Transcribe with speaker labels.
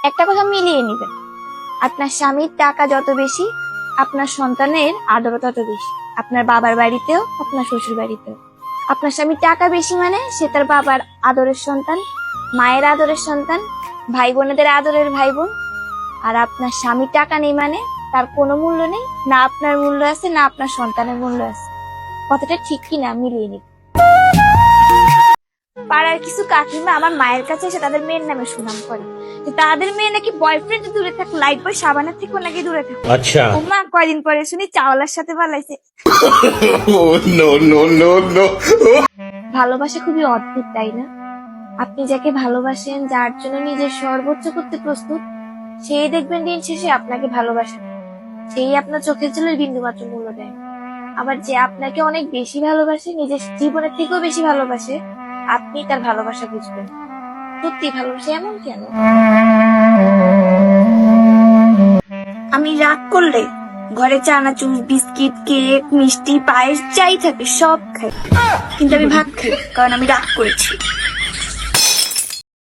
Speaker 1: একটা কথা মিলিয়ে নিবেন, আপনার স্বামীর টাকা যত বেশি আপনার সন্তানের আদরও তত বেশি। আপনার বাবার বাড়িতেও আপনার শ্বশুর বাড়িতেও আপনার স্বামীর টাকা বেশি মানে সে তার বাবার আদরের সন্তান, মায়ের আদরের সন্তান, ভাই বোনেদের আদরের ভাই বোন। আর আপনার স্বামীর টাকা নেই মানে তার কোনো মূল্য নেই, না আপনার মূল্য আছে না আপনার সন্তানের মূল্য আছে। কথাটা ঠিক কিনা মিলিয়ে নিন। পাড়ার কিছু কাকিমা আমার মায়ের কাছে এসে তাদের মেয়ের নামে সুনাম করে যে তাদের মেয়ে নাকি বয়ফ্রেন্ড দূরে থাক, লাইফ বয় সাবানের থেকেও নাকি দূরে থাকে।
Speaker 2: আচ্ছা।
Speaker 1: ও মা, কয়দিন পরে শুনি চাওয়ালার সাথে পালাইছে।
Speaker 2: No no no no.
Speaker 1: ভালোবাসা খুবই অদ্ভুত, তাই না? আপনি যাকে ভালোবাসেন, যার জন্য নিজের সর্বোচ্চ করতে প্রস্তুত, সেই দেখবেন দিন শেষে আপনাকে ভালোবাসেন, সেই আপনার চোখের জলের বিন্দু মাত্র মূল্য দেয়। আবার যে আপনাকে অনেক বেশি ভালোবাসে, নিজের জীবনের থেকেও বেশি ভালোবাসে, আপনি তার ভালোবাসা বুঝবেন। সত্যি ভালোবাসে এমন কেন? আমি রাগ করলে ঘরে চানাচুর, বিস্কিট, কেক, মিষ্টি, পায়েস যাই থাকে সব খাই, কিন্তু আমি ভাত খাই কারণ আমি রাগ করেছি।